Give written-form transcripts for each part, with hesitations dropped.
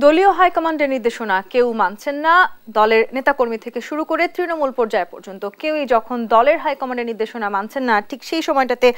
দলীয় হাইকমান্ডের নির্দেশনা কেউ মানছেন না। দলের নেতাকর্মী থেকে শুরু করে তৃণমূল পর্যায় পর্যন্ত কেউই যখন দলের হাইকমান্ডের নির্দেশনা মানছেন না, ঠিক সেই সময়টাতে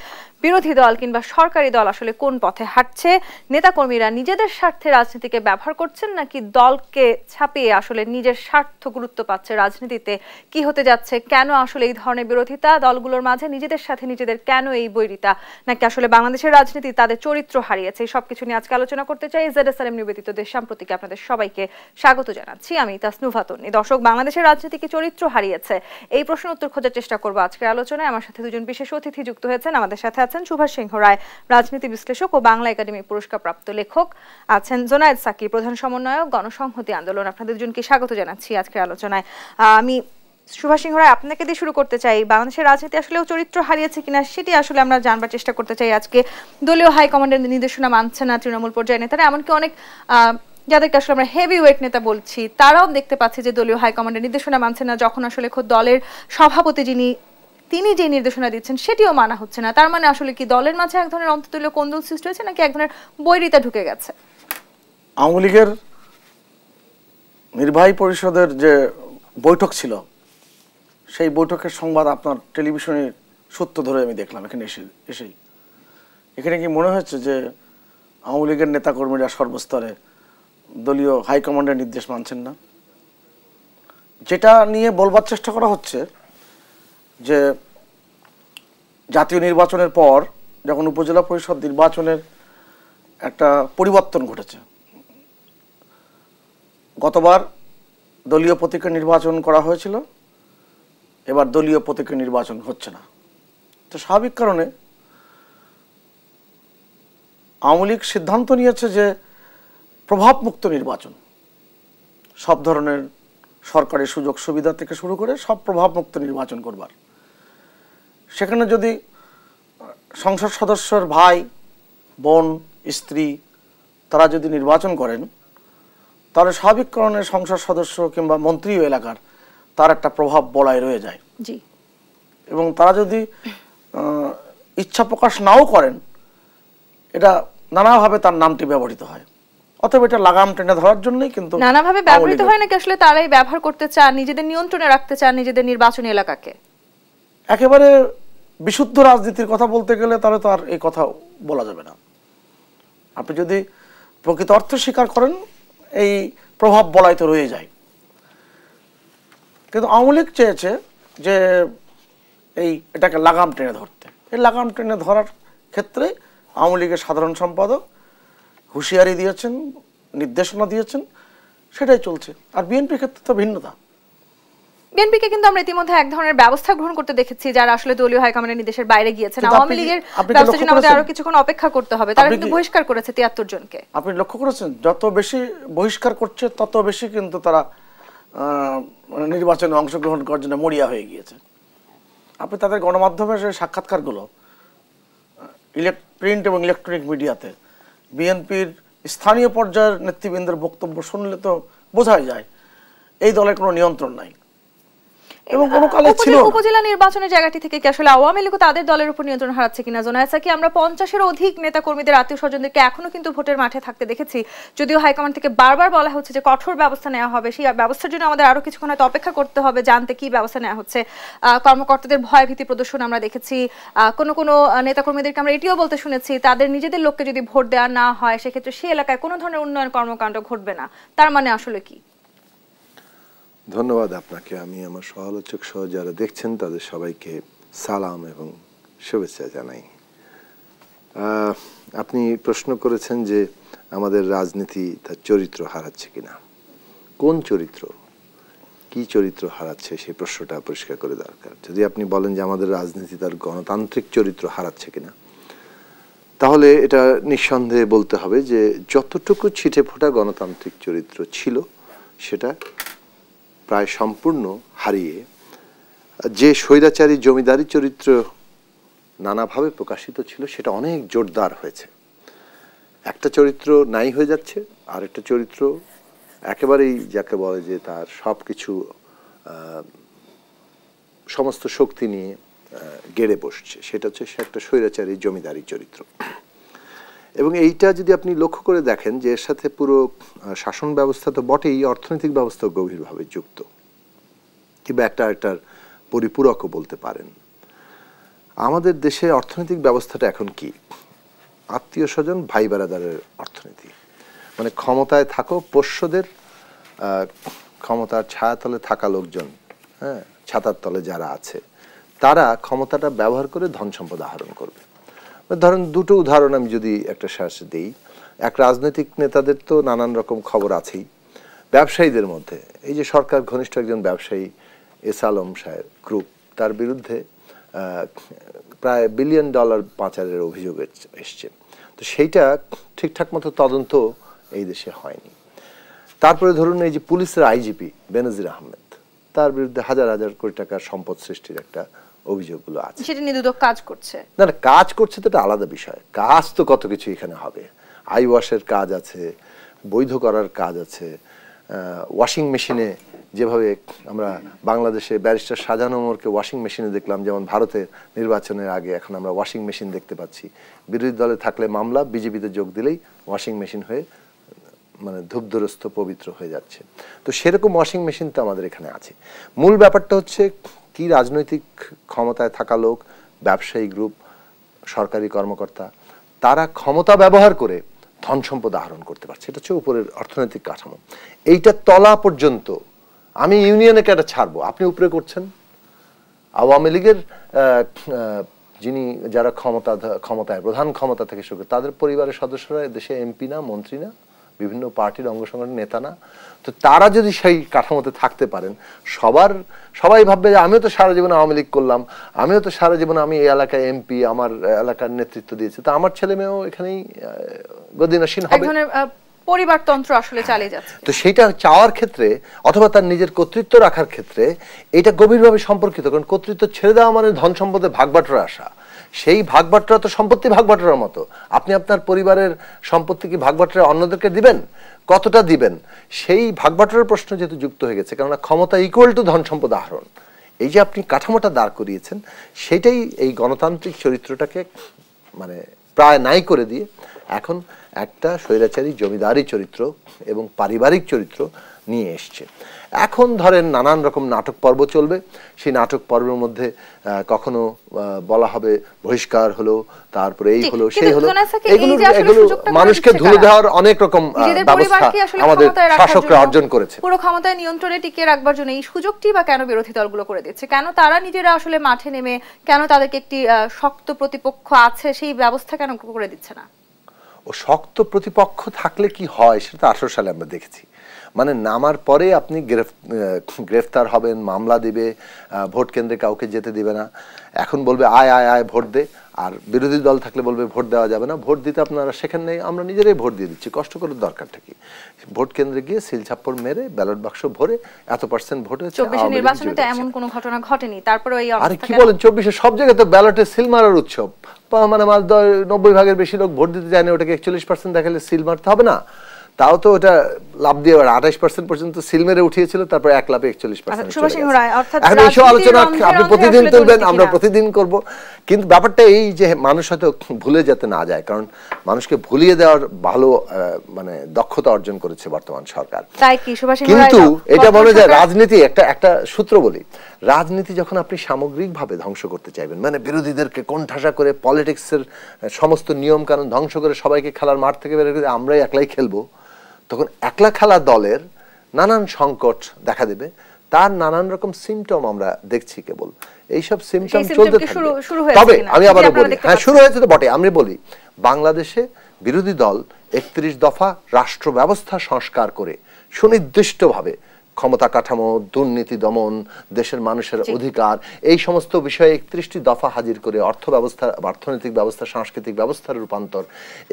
বিরোধী দল কিংবা সরকারি দল আসলে কোন পথে হাঁটছে? নেতাকর্মীরা নিজেদের স্বার্থে রাজনীতিকে ব্যবহার করছেন নাকি দলকে ছাপিয়ে আসলে নিজের স্বার্থ গুরুত্ব পাচ্ছে রাজনীতিতে? কি হতে যাচ্ছে? কেন আসলে এই ধরনের বিরোধিতা দলগুলোর মাঝে? নিজেদের সাথে নিজেদের কেন এই বৈরিতা? নাকি আসলে বাংলাদেশের রাজনীতি তাদের চরিত্র হারিয়েছে? সবকিছু নিয়ে আজকে আলোচনা করতে চাই। ZSRM নিবেদিত দেশ সাম্প্রতিক আপনাদের সবাইকে স্বাগত জানাচ্ছি। আমি তাসনুভা তন্নি। দর্শক, বাংলাদেশের রাজনীতি কি চরিত্র হারিয়েছে? এই প্রশ্ন উত্তর খোঁজার চেষ্টা করব আজকের আলোচনায়। আমার সাথে দুজন বিশেষ অতিথি যুক্ত হয়েছেন। আমাদের সাথে আছেন সুভাষ সিংহ রায়, রাজনীতি বিশ্লেষক ও বাংলা একাডেমি পুরস্কার প্রাপ্ত লেখক। আছেন জোনায়েদ সাকি, প্রধান সমন্বয়ক, গণসংহতি আন্দোলন। আপনাদের দুজনকে স্বাগত জানাচ্ছি আজকের আলোচনায়। আমি সুভাষ সিংহ রায়, আপনাকে দিয়ে শুরু করতে চাই। বাংলাদেশের রাজনীতি আসলে চরিত্র হারিয়েছে কিনা সেটি আসলে আমরা জানবার চেষ্টা করতে চাই আজকে। দলীয় হাইকমান্ডের নির্দেশনা মানছে না তৃণমূল পর্যায়ের নেতারা, এমনকি অনেক যাদেরকে আসলে আমরা হেভি ওয়েট নেতা বলছি, তারাও দেখতে পাচ্ছি যে দলীয় হাইকমান্ডের নির্দেশনা মানছে না। যখন আসলে খোদ দলের সভাপতি তিনি যে নির্দেশনা দিচ্ছেন সেটিও মানা হচ্ছে না। তার মানে আসলে কি দলের মাঝে এক ধরনের অন্তর্দলীয় কোন্দল সৃষ্টি হয়েছে নাকি এক ধরনের বৈরিতা ঢুকে গেছে? আওয়ামী লীগের নির্বাহী পরিষদের যে বৈঠক ছিল, সেই বৈঠকের সংবাদ আপনার টেলিভিশনের সূত্র ধরে আমি দেখলাম এখানে এসেই। এখানে কি মনে হচ্ছে যে আওয়ামী লীগের নেতাকর্মীরা সর্বস্তরে দলীয় হাইকমান্ডের নির্দেশ মানছেন না? যেটা নিয়ে বলবার চেষ্টা করা হচ্ছে যে জাতীয় নির্বাচনের পর যখন উপজেলা পরিষদ নির্বাচনের একটা পরিবর্তন ঘটেছে, গতবার দলীয় প্রতীকে নির্বাচন করা হয়েছিল, এবার দলীয় প্রতীকে নির্বাচন হচ্ছে না। তো স্বাভাবিক কারণে আওয়ামী লীগ সিদ্ধান্ত নিয়েছে যে প্রভাবমুক্ত নির্বাচন, সব ধরনের সরকারি সুযোগ সুবিধা থেকে শুরু করে সব প্রভাবমুক্ত নির্বাচন করবার। সেখানে যদি সংসদ সদস্যের ভাই, বোন, স্ত্রী তারা যদি নির্বাচন করেন, তাহলে স্বাভাবিক কারণে সংসদ সদস্য কিংবা মন্ত্রী এলাকার তার একটা প্রভাব বলায় রয়ে যায়। এবং তারা যদি ইচ্ছা প্রকাশ নাও করেন, এটা নানাভাবে তার নামটি ব্যবহৃত হয়। অথবা এটা লাগাম টেনে ধরার জন্যই কিন্তু নানাভাবে ব্যবহৃত হয় নাকি আসলে তারাই ব্যবহার করতে চান, নিজেদের নিয়ন্ত্রণে রাখতে চান নিজেদের নির্বাচনী এলাকাকে? একেবারে বিশুদ্ধ রাজনীতির কথা বলতে গেলে তাহলে তো আর এই কথা বলা যাবে না। আপনি যদি প্রকৃত অর্থ স্বীকার করেন, এই প্রভাব বলাই তো রয়ে যায়। কিন্তু আওয়ামী লীগ চেয়েছে যে এটাকে লাগাম টেনে ধরতে। এই লাগাম টেনে ধরার ক্ষেত্রে আওয়ামী লীগের সাধারণ সম্পাদক হুঁশিয়ারি দিয়েছেন, নির্দেশনা দিয়েছেন, সেটাই চলছে। আর বিএনপির ক্ষেত্রে তো ভিন্নতা। বিএনপিকে কিন্তু আমরা ইতিমধ্যে এক ধরনের ব্যবস্থা গ্রহণ করতে দেখেছি, যারা আসলে দলীয় হাইকমান্ডের নির্দেশের বাইরে গিয়েছেন। আওয়ামী লীগের ব্যবস্থার জন্য আমাদের আরো কিছুক্ষণ অপেক্ষা করতে হবে। তারা কিন্তু বহিষ্কার করেছে 73 জনকে। আপনি লক্ষ্য করেছেন, যত বেশি বহিষ্কার করছে তত বেশি কিন্তু তারা নির্বাচনে অংশগ্রহণ করার জন্য মরিয়া হয়ে গিয়েছে। আপনি তাদের গণমাধ্যমের সেই সাক্ষাৎকারগুলো, প্রিন্ট এবং ইলেকট্রনিক মিডিয়াতে বিএনপির স্থানীয় পর্যায়ের নেতৃবৃন্দের বক্তব্য শুনলে তো বোঝাই যায় এই দলের কোনো নিয়ন্ত্রণ নাই। এবং কোনো কালে ছিল উপজেলা নির্বাচনের জায়গাটি থেকে কি আসলে আওয়ামী লীগ তাদের দলের উপর নিয়ন্ত্রণ হারাচ্ছে কিনা? জোনায়েদ কি আমরা 50-এর অধিক নেতা কর্মীদের আত্মীয় স্বজনদেরকে এখনো কিন্তু ভোটের মাঠে থাকতে দেখেছি, যদিও হাইকমান্ড থেকে বারবার বলা হচ্ছে যে কঠোর ব্যবস্থা নেওয়া হবে। সেই ব্যবস্থার জন্য আমাদের আরো কিছুক্ষণ হয়তো অপেক্ষা করতে হবে জানতে কি ব্যবস্থা নেওয়া হচ্ছে। কর্মকর্তাদের ভয় ভীতি প্রদর্শন আমরা দেখেছি। কোনো নেতা কর্মীদেরকে আমরা এটিও বলতে শুনেছি, তাদের নিজেদের লোককে যদি ভোট দেওয়া না হয় সেক্ষেত্রে সেই এলাকায় কোনো ধরনের উন্নয়ন কর্মকাণ্ড ঘটবে না। তার মানে আসলে কি? ধন্যবাদ আপনাকে। আমি আমার সহালোচক সহ যারা দেখছেন তাদের সবাইকে সালাম এবং শুভেচ্ছা জানাই। আপনি প্রশ্ন করেছেন যে আমাদের রাজনীতি তার চরিত্র হারাচ্ছে কিনা। কোন চরিত্র, কি চরিত্র হারাচ্ছে সেই প্রশ্নটা পরিষ্কার করে দরকার। যদি আপনি বলেন যে আমাদের রাজনীতি তার গণতান্ত্রিক চরিত্র হারাচ্ছে কিনা, তাহলে এটা নিঃসন্দেহে বলতে হবে যে যতটুকু ছিটে ফোটা গণতান্ত্রিক চরিত্র ছিল সেটা প্রায় সম্পূর্ণ হারিয়ে যে স্বৈরাচারী জমিদারি চরিত্র নানাভাবে প্রকাশিত ছিল সেটা অনেক জোরদার হয়েছে। একটা চরিত্র নাই হয়ে যাচ্ছে, আর একটা চরিত্র একেবারেই যাকে বলে যে তার সব কিছু সমস্ত শক্তি নিয়ে গেড়ে বসছে, সেটা হচ্ছে সে একটা স্বৈরাচারী জমিদারি চরিত্র। এবং এইটা যদি আপনি লক্ষ্য করে দেখেন যে এর সাথে পুরো শাসন ব্যবস্থা তো বটেই, অর্থনৈতিক ব্যবস্থা গভীরভাবে যুক্ত, কিংবা একটার পরিপূরকও বলতে পারেন। আমাদের দেশে অর্থনৈতিক ব্যবস্থাটা এখন কি? আত্মীয় স্বজন ভাই বেড়াদারের অর্থনীতি, মানে ক্ষমতায় থাকো পোষ্যদের, ক্ষমতার ছায়াতলে থাকা লোকজন, হ্যাঁ, ছাতার তলে যারা আছে তারা ক্ষমতাটা ব্যবহার করে ধন সম্পদ আহরণ করবে। ধরেন দুটো উদাহরণ আমি যদি একটা শেষ দিই। এক, রাজনৈতিক নেতাদের তো নানান রকম খবর আছেই। ব্যবসায়ীদের মধ্যে এই যে সরকার ঘনিষ্ঠ একজন ব্যবসায়ী এস আলম সাহেব গ্রুপ, তার বিরুদ্ধে প্রায় $1 বিলিয়ন পাচারের অভিযোগ এসছে। তো সেইটা ঠিকঠাক মতো তদন্ত এই দেশে হয়নি। তারপরে ধরুন এই যে পুলিশের আইজিপি বেনজির আহমেদ, তার বিরুদ্ধে হাজার হাজার কোটি টাকার সম্পদ সৃষ্টির একটা অভিযোগগুলো আছে। সেটা নিয়ে দুদক কাজ করছে না, কাজ করছে তো একটা আলাদা বিষয়। কাজ তো কত কিছু এখানে হবে। আই ওয়াশের কাজ আছে, বৈধ করার কাজ আছে, ওয়াশিং মেশিনে যেভাবে আমরা বাংলাদেশে ব্যারিস্টার শাহজাহান ওমরকে ওয়াশিং মেশিনে দেখলাম, যেমন ভারতে নির্বাচনের আগে এখন আমরা ওয়াশিং মেশিন দেখতে পাচ্ছি। বিরোধী দলে থাকলে মামলা, বিজেপিতে যোগ দিলেই ওয়াশিং মেশিন হয়ে মানে ধূপধরস্থ পবিত্র হয়ে যাচ্ছে। তো সেরকম ওয়াশিং মেশিন তো আমাদের এখানে আছে। মূল ব্যাপারটা হচ্ছে কি, রাজনৈতিক ক্ষমতায় থাকা লোক, ব্যবসায়ী গ্রুপ, সরকারি কর্মকর্তা, তারা ক্ষমতা ব্যবহার করে ধন সম্পদ আহরণ করতে পারছে। এটা হচ্ছে উপরের অর্থনৈতিক কাঠামো। এইটা তলা পর্যন্ত আমি ইউনিয়নে কেটে ছাড়বো, আপনি উপরে করছেন। আওয়ামী লীগের যিনি যারা ক্ষমতায় প্রধান ক্ষমতা থেকে শুরু করে তাদের পরিবারের সদস্যরা দেশে এমপি না, মন্ত্রী না, বিভিন্ন পার্টির অঙ্গ সংগঠনের নেতা না। তো তারা যদি সেই কাঠামোতে থাকতে পারেন, সবাই ভাববে যে আমিও তো সারা জীবন আওয়ামী লীগ করলাম, আমিও তো সারা জীবন আমি এই এলাকায় এমপি, আমার এলাকার নেতৃত্ব দিয়েছি, তো আমার ছেলে মেয়েও এখানেই গদিনসীন হবে। পরিবারতন্ত্র আসলে চালিয়ে যাচ্ছে। তো সেটা চাওয়ার ক্ষেত্রে অথবা তার নিজের কর্তৃত্ব রাখার ক্ষেত্রে এটা গভীরভাবে সম্পর্কিত। কারণ কর্তৃত্ব ছেড়ে দেওয়া মানে ধন সম্পদে ভাগবাটোয়ারা আসা। সেই ভাগবাটোয়ারা তো সম্পত্তি ভাগবাটোয়ারার মতো। আপনি আপনার পরিবারের সম্পত্তি কি ভাগবাটোয়ারা অন্যদেরকে দিবেন? কতটা দিবেন? সেই ভাগবাটোয়ারার প্রশ্ন যেহেতু যুক্ত হয়ে গেছে, কেননা ক্ষমতা ইকুয়াল টু ধন সম্পদ আহরণ, এই যে আপনি কাঠামোটা দাঁড় করিয়েছেন, সেটাই এই গণতান্ত্রিক চরিত্রটাকে মানে প্রায় নাই করে দিয়ে এখন একটা স্বৈরাচারী জমিদারি চরিত্র এবং পারিবারিক চরিত্র নিয়ে এসছে। এখন ধরেন নানান রকম নাটক পর্ব চলবে। সেই নাটক পর্বের মধ্যে কখনো বলা হবে বহিষ্কার হলো, তারপরে এই হলো সেই হলো, এগুলো মানুষকে ধুলে দেওয়ার অনেক রকম ব্যবস্থা আমাদের শাসকরা অর্জন করেছে। পুরো ক্ষমতায় নিয়ন্ত্রণে টিকিয়ে রাখবার জন্য এই সুযোগটি বা কেন বিরোধী দলগুলো করে দিচ্ছে? কেন তারা নিজেরা আসলে মাঠে নেমে, কেন তাদেরকে একটি শক্ত প্রতিপক্ষ আছে সেই ব্যবস্থা কেন করে দিচ্ছে না? ও শক্ত প্রতিপক্ষ থাকলে কি হয় সেটা 18 সালে আমরা দেখেছি। মানে নামার পরে আপনি গ্রেফতার হবেন, মামলা দিবে, ভোট কেন্দ্রে কাউকে যেতে দিবে না। এখন বলবে আয় আয় আয় ভোট দে, আর বিরোধী দল থাকলে বলবে ভোট দেওয়া যাবে না, ভোট দিতে আপনারা সেখানে নেই, আমরা নিজেরাই ভোট দিয়ে দিচ্ছি, কষ্ট করার দরকারটা কি? ভোট কেন্দ্রে গিয়ে সিল ছাপ্পড় মেরে ব্যালট বাক্স ভরে এত পার্সেন্ট ভোট হয়েছে। 24 নির্বাচনে তো এমন কোনো ঘটনা ঘটেনি, তারপরে এই আরে কি বলেন, 24 সব জায়গায় তো ব্যালটে সিল মারার উৎসব। মানে 90 ভাগের বেশি লোক ভোট দিতে যায় না, ওটাকে 41% দেখালে সিল মারতে হবে না? তাও তো ওটা লাভ দিয়ে 28% পর্যন্ত সিল মেরে উঠিয়েছিল, তারপর এক লাভে 41%। আলোচনা আপনি প্রতিদিন তুলবেন, আমরা প্রতিদিন করব। কিন্তু ব্যাপারটা এই যে মানুষ হয়তো ভুলে যেতে না যায়, কারণ মানুষকে ভুলিয়ে দেওয়ার ভালো মানে দক্ষতা অর্জন করেছে বর্তমান সরকার। কিন্তু এটা মনে যায় রাজনীতি একটা সূত্র বলি, রাজনীতি যখন আপনি সামগ্রিকভাবে ধ্বংস করতে চাইবেন, মানে বিরোধীদেরকে কোণঠাসা করে পলিটিক্সের সমস্ত নিয়ম কানুন ধ্বংস করে সবাইকে খেলার মাঠ থেকে বের করে আমরাই একলাই খেলবো, তখন একলা খেলা দলের নানান সংকট দেখা দেবে। তার নানান রকম সিমটম আমরা দেখছি কেবল। এইসব সিমটম চলতে থাকবে। তবে আমি আবার বলি, হ্যাঁ শুরু হয়েছে তো বটে। আমি বলি বাংলাদেশে বিরোধী দল 31 দফা রাষ্ট্র ব্যবস্থা সংস্কার করে সুনির্দিষ্টভাবে ক্ষমতা কাঠামো, দুর্নীতি দমন, দেশের মানুষের অধিকার, এই সমস্ত বিষয়ে 31টি দফা হাজির করে অর্থ ব্যবস্থা, অর্থনৈতিক ব্যবস্থা, সাংস্কৃতিক ব্যবস্থার রূপান্তর,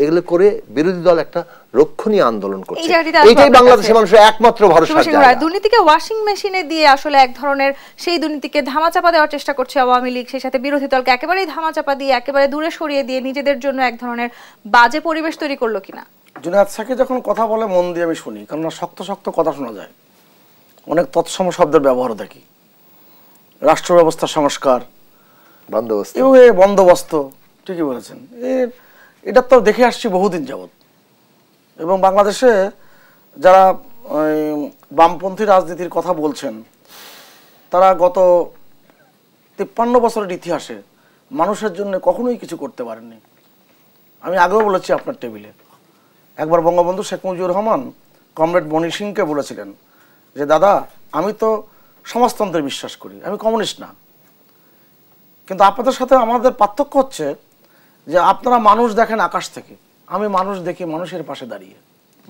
এগুলো করে বিরোধী দল একটা রক্ষণীয় আন্দোলন করছে। এইটাই বাংলাদেশের মানুষের একমাত্র ভরসা। দুর্নীতিকে ওয়াশিং মেশিনে দিয়ে আসলে এক ধরনের সেই দুর্নীতিকে ধামাচাপা দেওয়ার চেষ্টা করছে আওয়ামী লীগ, সেই সাথে বিরোধী দলকে একেবারেই ধামাচাপা দিয়ে একেবারে দূরে সরিয়ে দিয়ে নিজেদের জন্য এক ধরনের বাজে পরিবেশ তৈরি করলো কিনা? জুনায়েদ সাকি যখন কথা বলে মন দিয়ে আমি শুনি, কারণ শক্ত শক্ত কথা শোনা যায়, অনেক তৎসম শব্দের ব্যবহার দেখি। রাষ্ট্র ব্যবস্থা সংস্কার, বন্দোবস্ত, ঠিকই বলেছেন। এটা তো দেখে আসছি বহুদিন যাবৎ। এবং বাংলাদেশে যারা বামপন্থী রাজনীতির কথা বলছেন তারা গত 53 বছরের ইতিহাসে মানুষের জন্য কখনোই কিছু করতে পারেননি। আমি আগেও বলেছি আপনার টেবিলে, একবার বঙ্গবন্ধু শেখ মুজিবুর রহমান কমরেড মনি সিংকে বলেছিলেন যে দাদা আমি তো সমাজতন্ত্রে বিশ্বাস করি, আমি কমিউনিস্ট না, কিন্তু আপনাদের সাথে আমাদের পার্থক্য হচ্ছে যে আপনারা মানুষ দেখেন আকাশ থেকে, আমি মানুষ দেখি মানুষের পাশে দাঁড়িয়ে,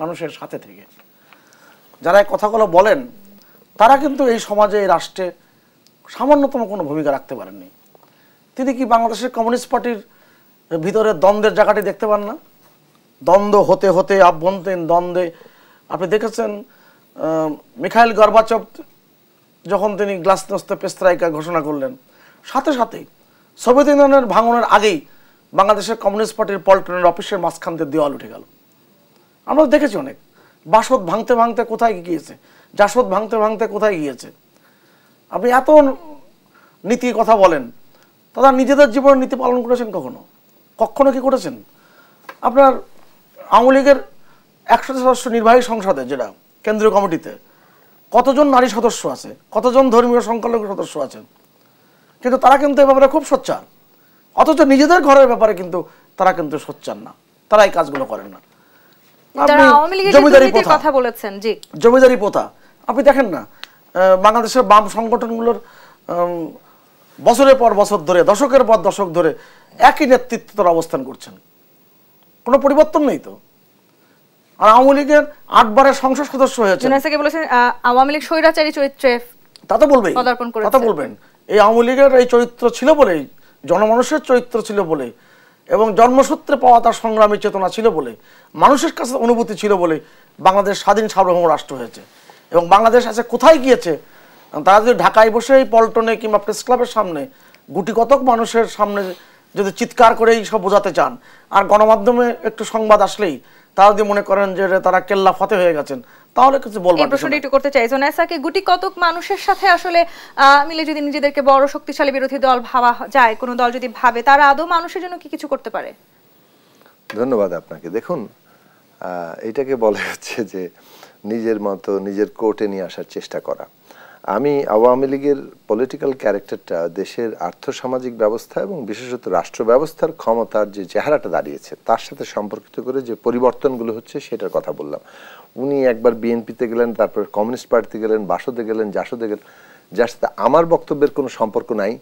মানুষের সাথে থেকে। যারা এই কথাগুলো বলেন তারা কিন্তু এই সমাজে এই রাষ্ট্রে সামান্যতম কোনো ভূমিকা রাখতে পারেননি। তিনি কি বাংলাদেশের কমিউনিস্ট পার্টির ভিতরে দ্বন্দ্বের জায়গাটি দেখতে পান না? দ্বন্দ্ব হতে হতে আভ্যন্তরীণ দ্বন্দ্বে আপনি দেখেছেন মিখাইল গর্বাচভ যখন তিনি গ্লাসনোস্ত পেস্ট্রাইকা ঘোষণা করলেন, সাথে সাথেই সোভিয়েত ইউনিয়নের ভাঙনের আগেই বাংলাদেশের কমিউনিস্ট পার্টির পল্টনের অফিসের মাঝখান থেকে দেওয়াল উঠে গেল। আমরা দেখেছি অনেক, বাসদ ভাঙতে ভাঙতে কোথায় গিয়েছে, জাসদ ভাঙতে ভাঙতে কোথায় গিয়েছে। আপনি এত নীতি কথা বলেন, তারা নিজেদের জীবনের নীতি পালন করেছেন কখনো? কখনো কি করেছেন? আপনার আওয়ামী লীগের 100 সদস্য নির্বাহী সংসদে, যেটা কেন্দ্রীয় কমিটিতে, কতজন নারী সদস্য আছে, কতজন ধর্মীয় সংখ্যালঘু সদস্য আছেন, কিন্তু তারা কিন্তু এ ব্যাপারে খুব সোচ্চার। অথচ নিজেদের ঘরের ব্যাপারে কিন্তু তারা কিন্তু সোচ্চার না, তারা এই কাজগুলো করেন না। জমিদারি প্রথা আপনি দেখেন না, বাংলাদেশের বাম সংগঠনগুলোর বছরের পর বছর ধরে, দশকের পর দশক ধরে একই নেতৃত্বের অবস্থান করছেন, কোনো পরিবর্তন নেই তো। আর আওয়ামী লীগের 8 বারের সংসদ সদস্য হয়েছে, আওয়ামী লীগ স্বৈরাচারী চরিত্রে তা তো বলবেন, তা তো বলবেন। এই আওয়ামী লীগের এই চরিত্র ছিল বলেই, জনমানুষের চরিত্র ছিল বলে, এবং জন্মসূত্রে পাওয়া তার সংগ্রামী চেতনা ছিল বলে, মানুষের কাছে অনুভূতি ছিল বলে বাংলাদেশ স্বাধীন সার্বভৌম রাষ্ট্র হয়েছে। এবং বাংলাদেশ আছে কোথায় গিয়েছে, তারা যদি ঢাকায় বসে এই পল্টনে কিংবা প্রেস ক্লাবের সামনে গুটি কতক মানুষের সামনে যদি চিৎকার করে এই সব বোঝাতে চান, আর গণমাধ্যমে একটু সংবাদ আসলেই তারা যদি মনে করেন যে তারা কেল্লা ফতে হয়ে গেছেন, তাহলে কিছু বলবো। এই প্রশ্নটা একটু করতে চাই জোনায়েসাকে, গুটি কতক মানুষের সাথে আসলে মিলে যদি নিজেদেরকে বড় শক্তিশালী বিরোধী দল ভাবা যায়, কোনো দল যদি ভাবে, তারা আদৌ মানুষের জন্য কি কিছু করতে পারে? ধন্যবাদ আপনাকে। দেখুন, এটাকে বলা হচ্ছে যে নিজের মতো নিজের কোর্টে নিয়ে আসার চেষ্টা করা। আমি আওয়ামী লীগের পলিটিক্যাল ক্যারেক্টারটা দেশের আর্থসামাজিক ব্যবস্থা এবং বিশেষত রাষ্ট্র ব্যবস্থার ক্ষমতার যে চেহারাটা দাঁড়িয়েছে তার সাথে সম্পর্কিত করে যে পরিবর্তনগুলো হচ্ছে সেটার কথা বললাম। উনি একবার বিএনপিতে গেলেন, তারপর কমিউনিস্ট পার্টিতে গেলেন, বাসদে গেলেন, জাসদে গেলেন, যার সাথে আমার বক্তব্যের কোনো সম্পর্ক নাই।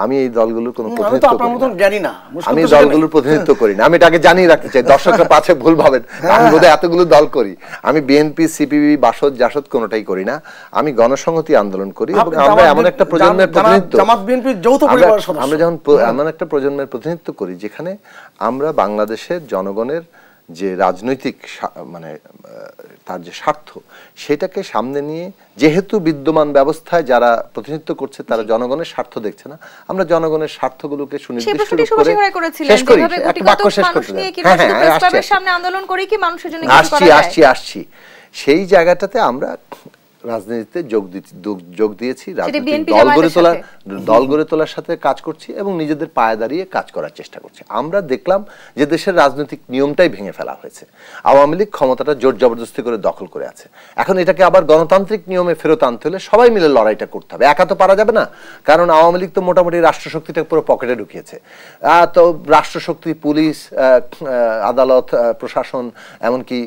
আমি এই দলগুলোর কোনো প্রতিনিধিত্ব করি না, আমি দলগুলোর প্রতিনিধিত্ব করি না। আমি এটাকে জানিয়ে রাখতে চাই, দর্শকরা পাছে ভুল ভাবেন আমি বোধহয় এতগুলো দল করি। আমি বিএনপি, সিপিবি, বাসদ, জাসদ কোনোটাই করি না। আমি গণসংহতি আন্দোলন করি এবং আমরা এমন একটা প্রজন্মের প্রতিনিধিত্ব, আমরা যখন এমন একটা প্রজন্মের প্রতিনিধিত্ব করি যেখানে আমরা বাংলাদেশের জনগণের যে রাজনৈতিক মানে তার যে স্বার্থ সেটাকে সামনে নিয়ে, যেহেতু বিদ্যমান ব্যবস্থায় যারা প্রতিনিধিত্ব করছে তারা জনগণের স্বার্থ দেখছে না, আমরা জনগণের স্বার্থগুলোকে সুনির্দিষ্ট করে শেষ করি। একটা বাক্য শেষ করতে আসছি সেই জায়গাটাতে আমরা রাজনীতিতে যোগ দিয়েছি, দল গড়ে তোলার সাথে কাজ করছি এবং নিজেদের পায়ে দাঁড়িয়ে কাজ করার চেষ্টা করছি। আমরা দেখলাম যে দেশের রাজনৈতিক নিয়মটাই ভেঙে ফেলা হয়েছে, আওয়ামী লীগ ক্ষমতাটা জোর জবরদস্তি করে দখল করে আছে। এখন এটাকে আবার গণতান্ত্রিক নিয়মে ফেরত আনতে হলে সবাই মিলে লড়াইটা করতে হবে, একা তো পারা যাবে না। কারণ আওয়ামী লীগ তো মোটামুটি রাষ্ট্রশক্তিটা পুরো পকেটে ঢুকিয়েছে। তো রাষ্ট্রশক্তি, পুলিশ, আদালত, প্রশাসন, এমনকি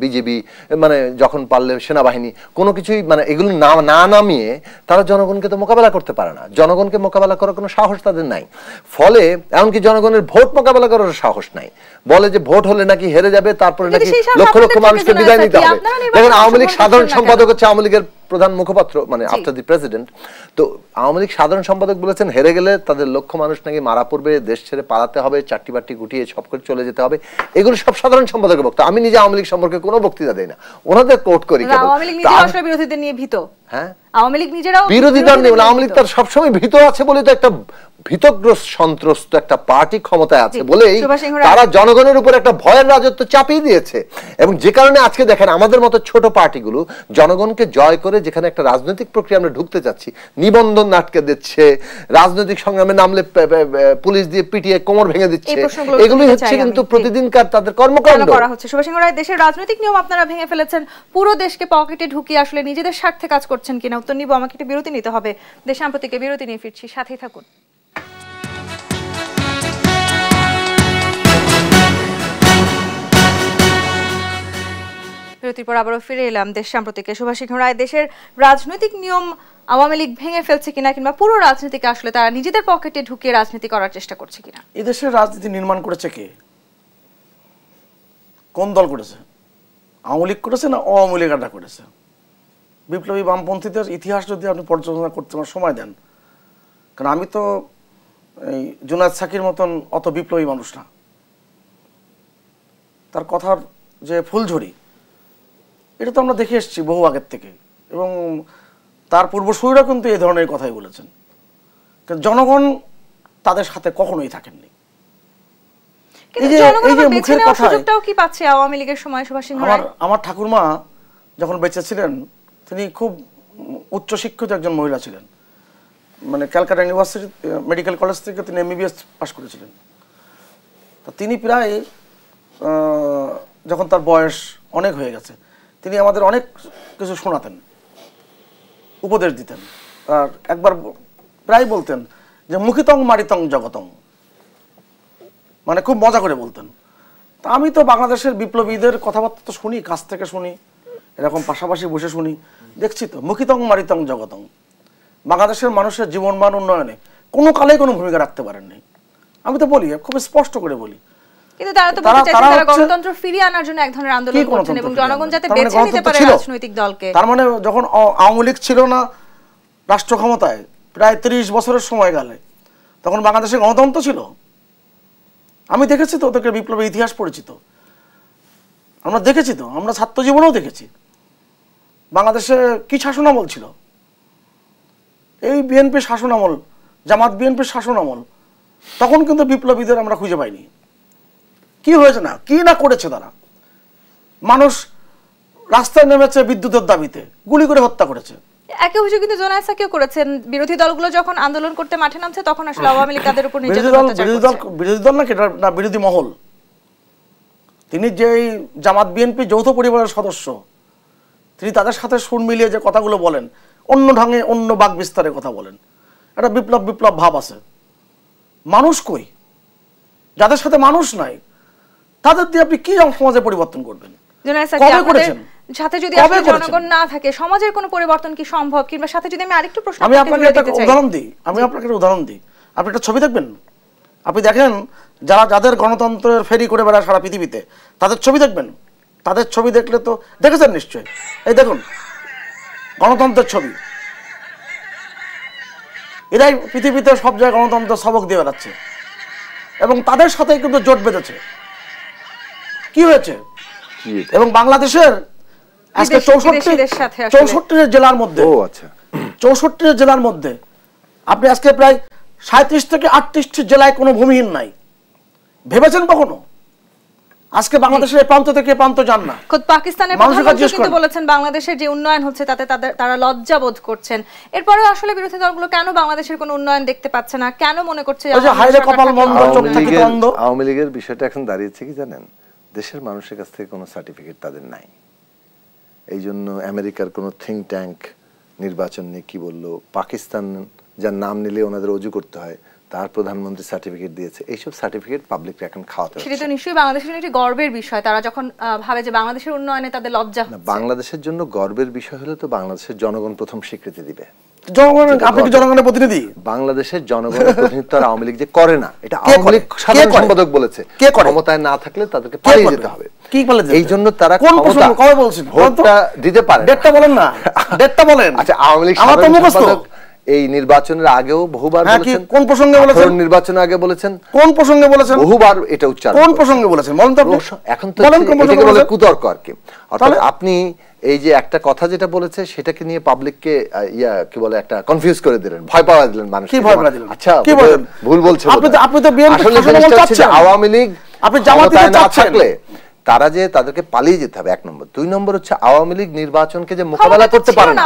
বিজেপি, মানে যখন পারলে সেনাবাহিনী, কোনো কিছুই মানে এগুলো না নামিয়ে তারা জনগণকে তো মোকাবেলা করতে পারে না। জনগণকে মোকাবেলা করার কোনো সাহস তাদের নাই। ফলে এমনকি জনগণের ভোট মোকাবেলা করার সাহস নাই। বলে যে ভোট হলে নাকি হেরে যাবে, তারপরে নাকি লক্ষ লক্ষ মানুষকে বিদায় নিতে হবে। দেখেন, আওয়ামী লীগ সাধারণ সম্পাদক হচ্ছে আওয়ামী লীগের প্রধান মুখপাত্র, মানে আফটার দি প্রেসিডেন্ট। তো আওয়ামী লীগ সাধারণ সম্পাদক বলেছেন হেরে গেলে তাদের লক্ষ মানুষ নাকি মারা পড়বে, দেশ ছেড়ে পালাতে হবে, চারটি বাট্টি গুটিয়ে সব করে চলে যেতে হবে। এগুলো সব সাধারণ সম্পাদকের বক্তব্য। আমি নিজে আওয়ামী লীগ সম্পর্কে কোনো বক্তৃতা দেই না, ওনাদের কোট করি। বিরোধীদের নিয়ে ভীত, হ্যাঁ, আওয়ামী লীগ নিজেরাও বিরোধী দল নেই, আওয়ামী লীগ তার সবসময় ভীত আছে বলে তো একটা ভীতগ্রস্ত সন্ত্রস্ত একটা পার্টি ক্ষমতায় আছে বলেই তারা জনগণের উপর একটা ভয়ের রাজত্ব চাপিয়ে দিয়েছে। এবং যে কারণে আজকে দেখেন আমাদের মতো ছোট পার্টিগুলো জনগণকে জয় করে যেখানে একটা রাজনৈতিক প্রক্রিয়া আমরা ঢুকতে যাচ্ছি, নিবন্ধন আটকে দিচ্ছে, রাজনৈতিক সংগ্রামে নামলে পুলিশ দিয়ে পিটিয়ে কোমর ভেঙে দিচ্ছে, এগুলোই হচ্ছে কিন্তু প্রতিদিনকার তাদের কর্মকাণ্ড করা হচ্ছে। সুভাষ সিংহ রায়, দেশের রাজনৈতিক নিয়ম আপনারা ভেঙে ফেলেছেন, পুরো দেশকে পকেটে ঢুকিয়ে আসলে নিজেদের স্বার্থে কাজ করছেন কিনা উত্তর নিব। আমাকে একটা বিরতি নিতে হবে, দেশ সাম্প্রতিক বিরতি নিয়ে ফিরছি, সাথেই থাকুন। বিরতির পর আবারও ফিরে এলাম দেশ সাম্প্রতিকে। সুভাষ সিংহ রায়, দেশের রাজনৈতিক নিয়ম আওয়ামী লীগ ভেঙে ফেলছে কিনা, কিংবা পুরো রাজনীতিকে আসলে তারা নিজেদের পকেটে ঢুকিয়ে রাজনীতি করার চেষ্টা করছে কিনা? এই দেশের রাজনীতি নির্মাণ করেছে কে? কোন দল করেছে? আওয়ামী লীগ করেছে না আওয়ামী লীগাররা করেছে? বিপ্লবী বামপন্থীদের ইতিহাস যদি আপনি পর্যালোচনা করতে আমার সময় দেন, কারণ আমি তো এই জুনায়েদ সাকির মতন অত বিপ্লবী মানুষ না। তার কথার যে ফুলঝড়ি, এটা তো আমরা দেখে এসেছি বহু আগের থেকে, এবং তার পূর্বসূরীরা কিন্তু এই ধরনের কথাই বলেছেন। কিন্তু জনগণ তাদের সাথে কখনোই থাকেননি। আমার ঠাকুরমা যখন বেঁচে ছিলেন তিনি খুব উচ্চশিক্ষিত একজন মহিলা ছিলেন, মানে ক্যালকাটা ইউনিভার্সিটি মেডিকেল কলেজ থেকে তিনি MBBS পাশ করেছিলেন। তা তিনি প্রায় যখন তার বয়স অনেক হয়ে গেছে, তিনি আমাদের অনেক কিছু শোনাতেন, উপদেশ দিতেন। আর একবার প্রায় বলতেন যে মুখিতং মারিতং জগতং, মানে খুব মজা করে বলতেন। তা আমি তো বাংলাদেশের বিপ্লবীদের কথাবার্তা তো শুনি, কাছ থেকে শুনি, এরকম পাশাপাশি বসে শুনি, দেখছি তো মুখিতং মারিতং জগতং। বাংলাদেশের মানুষের জীবনমান উন্নয়নে কোনো কালেই কোনো ভূমিকা রাখতে পারেননি। আমি তো বলি, খুব স্পষ্ট করে বলি। কিন্তু তারা তো বলতে চাইছে তারা গণতন্ত্র ফিরিয়ে আনার জন্য এক ধরনের আন্দোলন করছেন এবং জনগণ যাতে বেছে নিতে পারে রাজনৈতিক দলকে। তার মানে যখন আওয়ামী লীগ ছিল না রাষ্ট্র ক্ষমতায় প্রায় 30 বছরের সময়কালে, তখন বাংলাদেশে গণতন্ত্র ছিল। আমি দেখেছি তো ওদেরকে বিপ্লবের ইতিহাস পরিচিত, আমরা দেখেছি তো, আমরা ছাত্র জীবনেও দেখেছি বাংলাদেশে কি শাসনামল ছিল। এই বিএনপির শাসনামল, জামাত বিএনপির শাসনামল, তখন কিন্তু বিপ্লবীদের আমরা খুঁজে পাইনি। কি হয়েছে না, কি না করেছে তারা। মানুষ রাস্তায় নেমেছে বিদ্যুতের দাবিতে, গুলি করে হত্যা করেছে। একই অভিযোগ কিন্তু জুনায়েদ সাকিও করেছেন, বিরোধী দলগুলো যখন আন্দোলন করতে মাঠে নামছে তখন আসলে আওয়ামী লীগ তাদের উপর নির্যাতন অত্যাচার করছে। বিরোধী দল না বিরোধী মহল। তিনি যে জামাত বিএনপি যৌথ পরিবারের সদস্য, তিনি তাদের সাথে সুর মিলিয়ে যে কথাগুলো বলেন, অন্য ঢঙে অন্য বাক বিস্তারে কথা বলেন, একটা বিপ্লব বিপ্লব ভাব আছে। মানুষ কই? যাদের সাথে মানুষ নাই তাদের দিয়ে আপনি কি সমাজে পরিবর্তন করবেন? কবে করেছেন? সাথে যদি আসলে জনগণ না থাকে সমাজের কোনো পরিবর্তন কি সম্ভব? কিংবা সাথে যদি আমি আরেকটু প্রশ্ন আমি আপনাকে একটা উদাহরণ দিই, আপনি একটা ছবি দেখবেন, আপনি দেখেন যাদের গণতন্ত্রের ফেরি করে বেড়ায় সারা পৃথিবীতে, তাদের ছবি দেখবেন। তাদের ছবি দেখলে তো দেখেছেন নিশ্চয়ই, এই দেখুন গণতন্ত্রের ছবি। এরাই পৃথিবীতে সব জায়গায় গণতন্ত্র সবক দিয়ে বেড়াচ্ছে এবং তাদের সাথে কিন্তু জোট বেঁধেছে। কি হয়েছে? এবং বাংলাদেশের আজকে 64 জেলার মধ্যে 64 জেলার মধ্যে আপনি আজকে প্রায় 37 থেকে 38 জেলায় কোনো ভূমিহীন নাই। ভেবেছেন কখনো? আজকে বাংলাদেশের প্রান্ত থেকে প্রান্ত যান না। খোদ পাকিস্তানের প্রধানমন্ত্রী কিন্তু বলেছেন বাংলাদেশের যে উন্নয়ন হচ্ছে তাতে তারা লজ্জা বোধ করছেন। এরপরে আসলে বিরোধী দলগুলো কেন বাংলাদেশের কোনো উন্নয়ন দেখতে পাচ্ছে না, কেন মনে করছে আওয়ামী লীগের বিষয়টা এখন দাঁড়িয়েছে কি জানেন? দেশের মানুষের কাছ থেকে কোনো সার্টিফিকেট তাদের নাই। এই জন্য আমেরিকার কোনো থিঙ্ক ট্যাঙ্ক নির্বাচন নিয়ে কি বললো, পাকিস্তান যার নাম নিলে ওনাদের অজু করতে হয়, তার প্রধানমন্ত্রী সার্টিফিকেট দিয়েছে। এইসব সার্টিফিকেট পাবলিক এখন খাওয়াতে হচ্ছে। সেটা তো নিশ্চয়ই বাংলাদেশের একটি গর্বের বিষয়। তারা যখন ভাবে যে বাংলাদেশের উন্নয়নে তাদের লজ্জা হচ্ছে। বাংলাদেশের জন্য গর্বের বিষয় হলে তো বাংলাদেশের জনগণ প্রথম স্বীকৃতি দিবে। আপনি কি জনগণের প্রতিনিধি? বাংলাদেশের জনগণের প্রতিনিধিত্ব আর আওয়ামী লীগ যে করে না, এটা আওয়ামী লীগ সাধারণ সম্পাদক বলেছে। ক্ষমতায় না থাকলে তাদেরকে পালিয়ে যেতে হবে। এই জন্য তারা ভোটটা দিতে পারে। ডেটটা বলেন না, ডেটটা বলেন। আচ্ছা, আওয়ামী লীগ সাধারণ সম্পাদক এই নির্বাচনের আগেও বহুবার বলেছেন। কোন প্রসঙ্গে বলেছেন? নির্বাচনের আগে বলেছেন। কোন প্রসঙ্গে বলেছেন? বহুবার এটা উচ্চারণ। কোন প্রসঙ্গে বলেছেন বলেন তো আপনি? এখন তো এটাকে বলে কুতর্ক আর কি। অর্থাৎ আপনি এই যে একটা কথা যেটা বলেছে সেটাকে নিয়ে পাবলিককে কি বলে একটা কনফিউজ করে দিলেন, ভয় পাওয়া দিলেন মানুষ। কি ভয় পাওয়া দিলেন? আচ্ছা ভুল বলছেন আপনি তো বিএনপি চাচ্ছেন, আওয়ামী লীগ আপনি জামায়াতকে চাচ্ছেন তারা যে তাদেরকে পালিয়ে যেতে হবে, এক নম্বর। দুই নম্বর হচ্ছে আওয়ামী লীগ নির্বাচনকে যে মোকাবেলা করতে পারে না,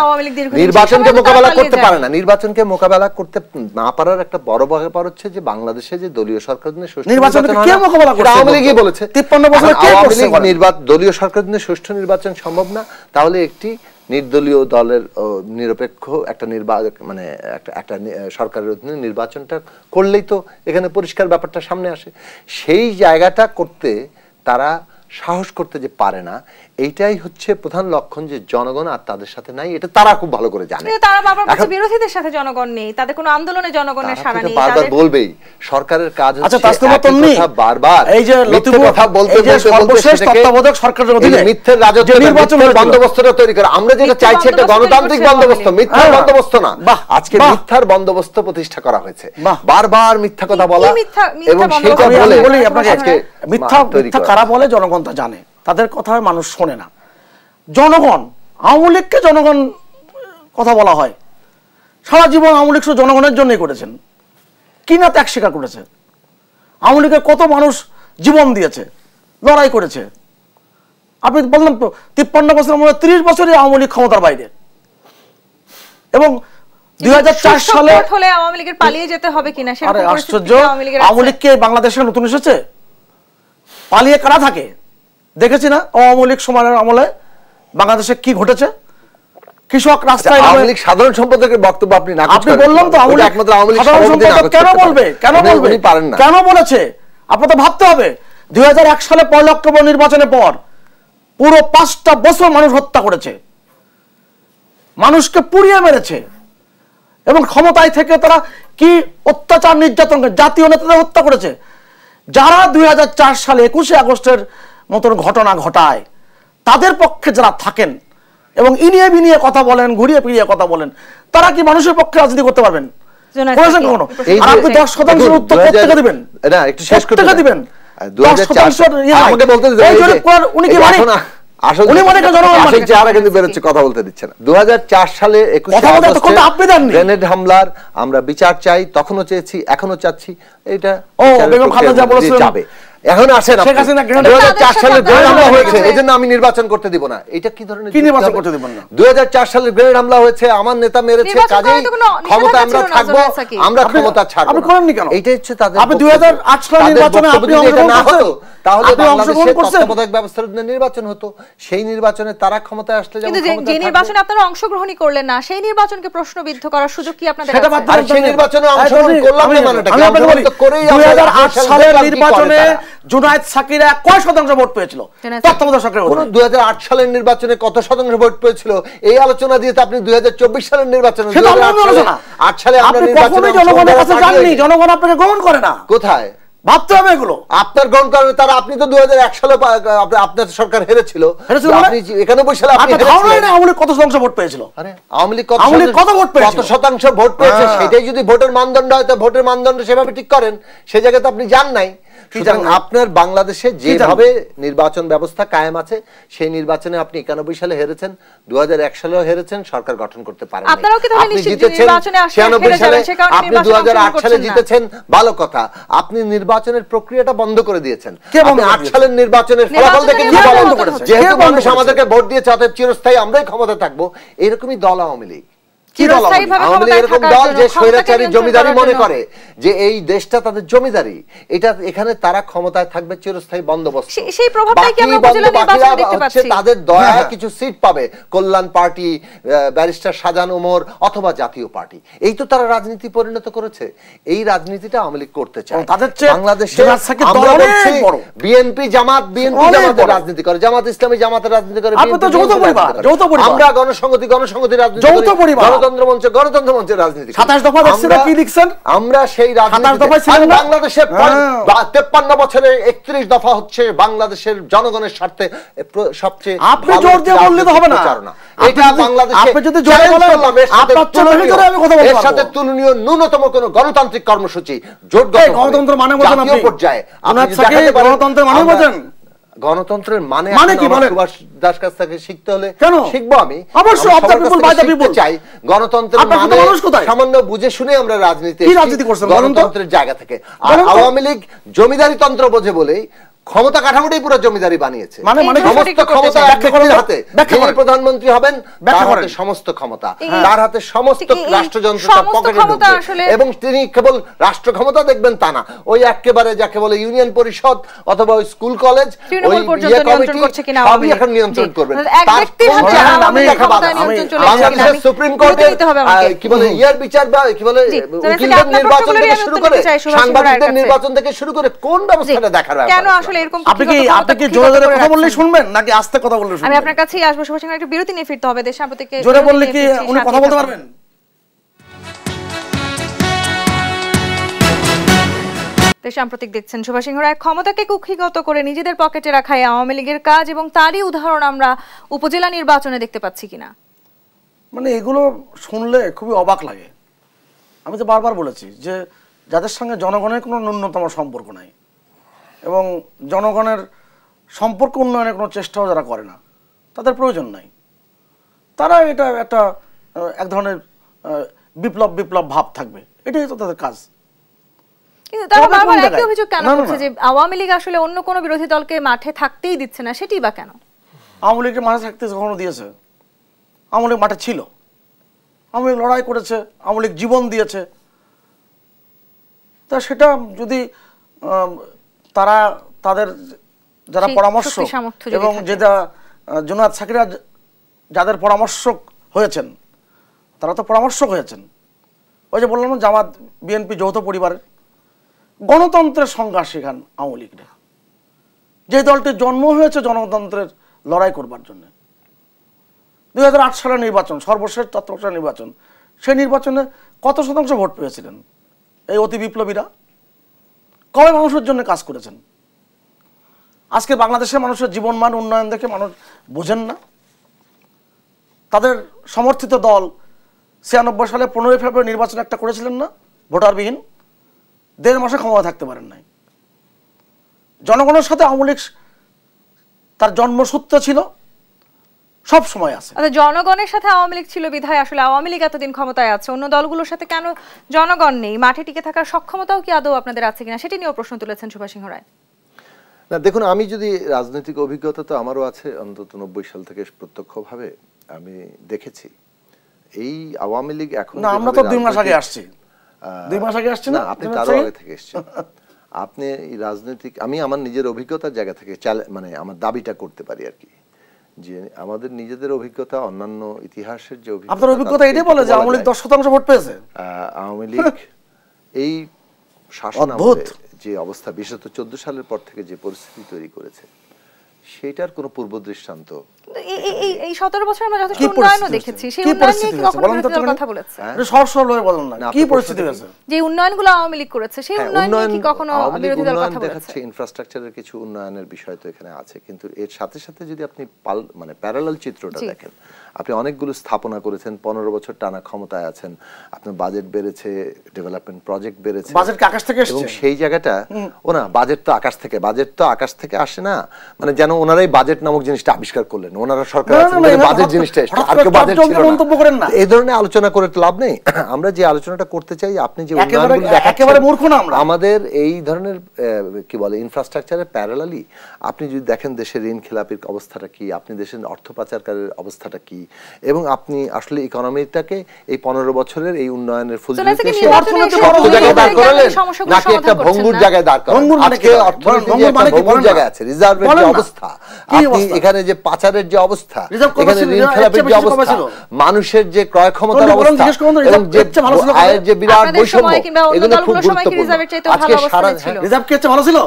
নির্বাচনকে মোকাবেলা করতে পারে না, নির্বাচনকে মোকাবেলা করতে না পারার একটা বড় ব্যাপার হচ্ছে যে বাংলাদেশে যে দলীয় সরকার নির্বাচনকে কে মোকাবেলা করছে? আওয়ামী লীগই বলেছে 53 বছরে কে করছে? দলীয় সরকার দিনে সুষ্ঠু নির্বাচন সম্ভব না, তাহলে একটি নির্দলীয় দলের নিরপেক্ষ একটা মানে একটা সরকারের অধীনে নির্বাচনটা করলেই তো এখানে পরিষ্কার ব্যাপারটা সামনে আসে। সেই জায়গাটা করতে তারা সাহস করতে যে পারে না, এইটাই হচ্ছে প্রধান লক্ষণ যে জনগণ আর তাদের সাথে নাই, এটা তারা খুব ভালো করে জানে। তারা বারবার বলছে বিরোধীদের সাথে জনগণ নেই, তাদের কোনো আন্দোলনে জনগণের সাড়া নেই, বারবার বলবেই। সরকারের কাজ হচ্ছে কথা বারবার এই যে কথা বলতে এই যে সর্বশেষ তত্ত্বাবধায়ক সরকারের অধীনে মিথ্যের রাজত্ব, নির্বাচনের বন্দোবস্তটা তৈরি করে। আমরা যেটা চাইছি একটা গণতান্ত্রিক বন্দোবস্ত, মিথ্যার বন্দোবস্ত না। আজকে মিথ্যার বন্দোবস্ত প্রতিষ্ঠা করা হয়েছে, বারবার মিথ্যা কথা বলা, এবং সেটা বলে আপনাকে আজকে মিথ্যা কারা বলে জনগণ তা জানে, তাদের কথা মানুষ শোনে না। জনগণ, আওয়ামী লীগকে জনগণ কথা বলা হয়, সারা জীবন আওয়ামী লীগ জনগণের জন্যই করেছেন, কি না ত্যাগ স্বীকার করেছে। আওয়ামী লীগের কত মানুষ জীবন দিয়েছে, লড়াই করেছে। আপনি বললাম তো 53 বছরের মধ্যে 30 বছরই আওয়ামী লীগ ক্ষমতার বাইরে, এবং 2004 সালে হলে আওয়ামী লীগের পালিয়ে যেতে হবে কিনা সেরকম পরিস্থিতি আওয়ামী লীগকে বাংলাদেশে নতুন এসেছে, পালিয়ে কারা থাকে দেখেছি না। আওয়ামী লীগ সময়ের আমলে বাংলাদেশে কি ঘটেছে, কৃষক রাস্তায় আওয়ামী লীগ সাধারণ সম্পাদকের বক্তব্য আপনি না, আপনি বললাম তো আওয়ামী লীগ একমাত্র আওয়ামী লীগ সাধারণ সম্পাদক কেন বলবে, কেন বলেছে আপনার তো ভাবতে হবে। 2001 সালে 1 অক্টোবর নির্বাচনের পর পুরো 5টা বছর মানুষ হত্যা করেছে, মানুষকে পুড়িয়ে মেরেছে, এবং ক্ষমতায় থেকে তারা কি অত্যাচার নির্যাতন জাতীয় নেতাদের হত্যা করেছে। যারা 2004 সালে 21 আগস্টের মতন ঘটনা ঘটায় তাদের পক্ষে যারা থাকেন এবং ইনিয়ে বিনিয়ে কথা বলেন, ঘুরিয়ে ফিরিয়ে কথা বলেন, তারা কি মানুষের পক্ষে রাজনীতি করতে পারবেন? আপনি 10% উত্তর প্রত্যেকে দিবেন, না একটু শেষ করতে দিবেন। 10% আমাকে বলতে উনি কি মানে কথা বলতে দিচ্ছে না। 2004 সালে 21 গ্রেনেড হামলার আমরা বিচার চাই, তখনও চেয়েছি, এখনো চাচ্ছি। এটা যাবে। এখন আসেন 2004 সালে গ্রেনেড হামলা হয়েছে, এজন্য আমি নির্বাচন করতে দিব না। এটা কি ধরনের নির্বাচন করতে দিব না? 2004 সালে গ্রেনেড হামলা হয়েছে, আমার নেতা মেরেছে, কাজেই ক্ষমতা আমরা থাকবো, আমরা ক্ষমতা ছাড়বো। আপনি করেননি কেন? এইটা হচ্ছে তাদের। আপনি 2008 সালের নির্বাচনে আপনি অংশগ্রহণ করছেন, তাহলে বাংলাদেশের তত্ত্বাবধায়ক ব্যবস্থার অধীনে নির্বাচন হতো, সেই নির্বাচনে তারা ক্ষমতায় আসলে কিন্তু যে নির্বাচনে আপনারা অংশগ্রহণই করলেন না, সেই নির্বাচনকে প্রশ্নবিদ্ধ করার সুযোগ কি আপনাদের আছে? আর সেই নির্বাচনে অংশগ্রহণ করলাম না মানেটা কি? আমরা তো করেই 2008 সালের নির্বাচনে জুনায়েদ সাকিরা কয় শতাংশ ভোট পেয়েছিল? তত্ত্বাবধায়ক সরকারের অধীনে 2008 সালের নির্বাচনে কত শতাংশ ভোট পেয়েছিল এই আলোচনা দিয়ে তো আপনি 2024 সালের নির্বাচনে 2008 সালে আমরা নির্বাচনে জনগণের কাছে যাননি, জনগণ আপনাকে গ্রহণ করে না। কোথায় ভাবতে হবে এগুলো। আপনার গ্রহণ করেন তারা, আপনি তো 2001 সালে আপনার সরকার হেরেছিল, আপনি 91 সালে আপনি হেরেছিলেন। আওয়ামী লীগ কত শতাংশ ভোট পেয়েছিল? আরে আওয়ামী লীগ কত ভোট পেয়েছে, কত শতাংশ ভোট পেয়েছে, সেটাই যদি ভোটের মানদণ্ড হয় তো ভোটের মানদণ্ড সেভাবে ঠিক করেন। সেই জায়গায় তো আপনি যান নাই। আপনার বাংলাদেশে যেভাবে নির্বাচন ব্যবস্থা কায়েম আছে, সেই নির্বাচনে আপনি 91 সালে হেরেছেন, 2001 সালেও হেরেছেন, সরকার গঠন করতে পারেন নাই। আপনি জিতেছেন 96 সালে, আপনি 2008 সালে জিতেছেন, ভালো কথা। আপনি নির্বাচনের প্রক্রিয়াটা বন্ধ করে দিয়েছেন। আপনি 8 সালের নির্বাচনের ফলাফল দেখে বন্ধ করেছেন, যেহেতু মানুষ আমাদেরকে ভোট দিয়েছে অতএব চিরস্থায়ী আমরাই ক্ষমতা থাকবো। এরকমই দল আওয়ামী লীগ। আওয়ামী লীগ এরকম দল যে স্বৈরাচারী জমিদারি মনে করে যে এই দেশটা তাদের জমিদারি, এটা এখানে তারা ক্ষমতায় থাকবে চিরস্থায়ী বন্দোবস্ত। সেই প্রভাবটাই কি আমরা উপজেলা নির্বাচনে দেখতে পাচ্ছি? তাদের দয়া কিছু সিট পাবে, কল্যাণ পার্টি, ব্যারিস্টার শাহজাহান ওমর অথবা জাতীয় পার্টি। এই তো তারা রাজনীতি পরিণত করেছে। এই রাজনীতিটা আওয়ামী লীগ করতে চায়। বাংলাদেশে আমরা বলছি বিএনপি জামাতের রাজনীতি করে, জামাত ইসলামী জামাতের রাজনীতি করে, আমরা গণসংহতি রাজনীতি, যৌথ পরিবার গণতন্ত্র মঞ্চের রাজনীতি। 27 দফা দেখছেন কি লিখছেন? আমরা সেই রাজনীতি বাংলাদেশের 53 বছরে 31 দফা হচ্ছে বাংলাদেশের জনগণের স্বার্থে সবচেয়ে। আপনি জোর দিয়ে বললে তো হবে না। এটা বাংলাদেশে আপনি যদি জোরে বলেন আপনার চোখে জোরে আমি কথা বলবো। এর সাথে তুলনীয় ন্যূনতম কোনো গণতান্ত্রিক কর্মসূচি জোটগত গণতন্ত্র মানে বোঝেন আপনি পর্যায়ে গণতন্ত্রের মানে বোঝেন? গণতন্ত্রের মানে কি বলেন? সুভাষ দাস কাছ থেকে শিখতে হলে শিখবো আমি অবশ্যই। চাই গণতন্ত্রের মানে সামান্য বুঝে শুনে আমরা রাজনীতি গণতন্ত্রের জায়গা থেকে। আর আওয়ামী লীগ জমিদারি তন্ত্র বোঝে বলেই ক্ষমতা কাঠামোটাই পুরো জমিদারি বানিয়েছে। সমস্ত ক্ষমতা হাতে, যিনি প্রধানমন্ত্রী হবেন তার হাতে সমস্ত ক্ষমতা, তার হাতে সমস্ত রাষ্ট্রযন্ত্র পকেটে ঢুকবে। এবং তিনি কেবল রাষ্ট্র ক্ষমতা দেখবেন তা না, ওই একেবারে যাকে বলে ইউনিয়ন পরিষদ অথবা ওই স্কুল কলেজ, ওই কমিটি সবই এখন নিয়ন্ত্রণ করবেন। বাংলাদেশের সুপ্রিম কোর্টের কি বলে ইয়ার বিচার বা কি বলে উকিলদের নির্বাচন থেকে শুরু করে সাংবাদিকদের নির্বাচন থেকে শুরু করে কোন ব্যবস্থাটা দেখার ব্যাপার। আপনি কি জোরে জোরে কথা বললে শুনবেন নাকি আস্তে কথা বললে শুনবেন? আমি আপনার কাছেই আসবো। সুভাষ সিংহ, একটা বিরতি নিয়ে ফিরতে হবে। দেশ সাম্প্রতিকে জোরে বললে কি উনি কথা বলতে পারবেন? দেশ সাম্প্রতিক দেখছেন সুভাষ সিংহ রায় ক্ষমতাকে কুক্ষিগত করে নিজেদের পকেটে রাখায় আওয়ামী লীগের কাজ, এবং তারই উদাহরণ আমরা উপজেলা নির্বাচনে দেখতে পাচ্ছি কিনা। মানে এগুলো শুনলে খুবই অবাক লাগে। আমি তো বারবার বলেছি যে যাদের সঙ্গে জনগণের কোনো ন্যূনতম সম্পর্ক নাই এবং জনগণের সম্পর্ক উন্নয়নের কোনো চেষ্টাও যারা করে না, তাদের প্রয়োজন নাই। তারা এটা একটা এক ধরনের বিপ্লব ভাব থাকবে, এটাই তো তাদের কাজ। কিন্তু তারা বারবার একই অভিযোগ কেন করছে যে আওয়ামী লীগ আসলে অন্য কোনো বিরোধী দলকে মাঠে থাকতেই দিচ্ছে না, সেটাই বা কেন? আওয়ামী লীগকে মাঠে থাকতে কখনো দিয়েছে? আওয়ামী লীগ মাঠে ছিল, আওয়ামী লীগ লড়াই করেছে, আওয়ামী লীগ জীবন দিয়েছে। তা সেটা যদি তারা তাদের যারা পরামর্শ এবং যেটা জোনায়েদ সাকিরা যাদের পরামর্শক হয়েছেন, তারা তো পরামর্শক হয়েছেন। ওই যে বললাম জামাত বিএনপি যৌথ পরিবারের গণতন্ত্রের সংজ্ঞা শেখান আওয়ামী লীগরা। যে দলটির জন্ম হয়েছে গণতন্ত্রের লড়াই করবার জন্য। 2008 সালের নির্বাচন, সর্বশেষ তত্ত্বাবধায়ক নির্বাচন, সেই নির্বাচনে কত শতাংশ ভোট পেয়েছিলেন এই অতি বিপ্লবীরা? কবে মানুষের জন্য কাজ করেছেন? আজকে বাংলাদেশের মানুষের জীবনমান উন্নয়ন দেখে মানুষ বোঝেন না? তাদের সমর্থিত দল 96 সালে 15 ফেব্রুয়ারি নির্বাচন একটা করেছিলেন না, ভোটারবিহীন, 1.5 মাসে ক্ষমতা থাকতে পারেন নাই। জনগণের সাথে আওয়ামী লীগ তার জন্মসূত্র ছিল, সব সময় আছে। জনগণের সাথে আওয়ামী লীগ ছিল বিধায় আসলে আওয়ামী লীগ এতদিন ক্ষমতায় আছে, অন্য দলগুলোর সাথে কেন জনগণ নেই? মাঠে টিকে থাকার সক্ষমতাও কি আদৌ আপনাদের আছে কিনা, সেটি নিয়েও প্রশ্ন তুলেছেন সুভাষ সিংহ রায়। না দেখুন, আমি যদি রাজনৈতিক অভিজ্ঞতা তো আমারও আছে, অন্তত 90 সাল থেকে প্রত্যক্ষভাবে আমি দেখেছি এই আওয়ামী লীগ এখন। না, আমরা তো 2 মাস আগে আসছি। 2 মাস আগে আসছি না, আপনি তারও আগে থেকে এসেছেন। আপনি এই রাজনৈতিক, আমি আমার নিজের অভিজ্ঞতার জায়গা থেকে মানে আমার দাবিটা করতে পারি আর কি, যে আমাদের নিজেদের অভিজ্ঞতা, অন্যান্য ইতিহাসের যে অভিজ্ঞতা। আপনার অভিজ্ঞতা এটাই বলে যে আওয়ামী লীগ 10% ভোট পেয়েছে। আওয়ামী লীগ এই শাসনামলে যে অবস্থা, বিশেষত 14 সালের পর থেকে যে পরিস্থিতি তৈরি করেছে, সেটার কোনো পূর্ব দৃষ্টান্ত এই 17 বছর আমরা যথেষ্ট উন্নয়নও দেখেছি। সেই উন্নয়ন নিয়ে কি কখনো বিরোধী দল কথা বলেছে? সব লয়ে বলেন না, কি পরিস্থিতি হয়েছে? যে উন্নয়নগুলো আওয়ামী লীগ করেছে, সেই উন্নয়ন নিয়ে কি কখনো বিরোধী দল কথা বলেছে? ইনফ্রাস্ট্রাকচারের কিছু উন্নয়নের বিষয় তো এখানে আছে, কিন্তু এর সাথে সাথে যদি আপনি মানে প্যারালাল চিত্রটা দেখেন, আপনি অনেকগুলো স্থাপনা করেছেন, 15 বছর টানা ক্ষমতায় আছেন, আপনার বাজেট বেড়েছে, ডেভেলপমেন্ট প্রজেক্ট বেড়েছে। বাজেট কি আকাশ থেকে এসেছে? এবং সেই জায়গাটা না, বাজেট তো আকাশ থেকে আসে না, মানে যেন ওনারাই বাজেট নামক জিনিসটা আবিষ্কার করলেন, ওনারা সরকার বাজেট জিনিসটা আর কেউ বাজেট ছিল না। এই ধরনের আলোচনা করে তো লাভ নেই। আমরা যে আলোচনাটা করতে চাই, আপনি যে একেবারে মূর্খ না আমরা, আমাদের এই ধরনের কি বলে ইনফ্রাস্ট্রাকচারের প্যারালালি আপনি যদি দেখেন দেশের ঋণ খেলাপির অবস্থাটা কি, আপনি দেশের অর্থ পাচারকারের অবস্থাটা কি, এবং আপনি আসলে ইকোনমিটাকে এই 15 বছরের এই উন্নয়নের ফলশ্রুতিতে নাকি একটা ভঙ্গুর জায়গায় দাঁড় করান। আজকে অর্থনীতি ভঙ্গুর জায়গায় আছে, রিজার্ভের যে অবস্থা, আপনি এখানে যে পাচারের যে অবস্থা, এখানে ঋণ খেলাপির যে অবস্থা, মানুষের যে ক্রয় ক্ষমতার অবস্থা, এবং যে আয়ের যে বিরাট বৈষম্য, এগুলো খুব গুরুত্বপূর্ণ। আজকে সারা রিজার্ভ কি ভালো ছিল?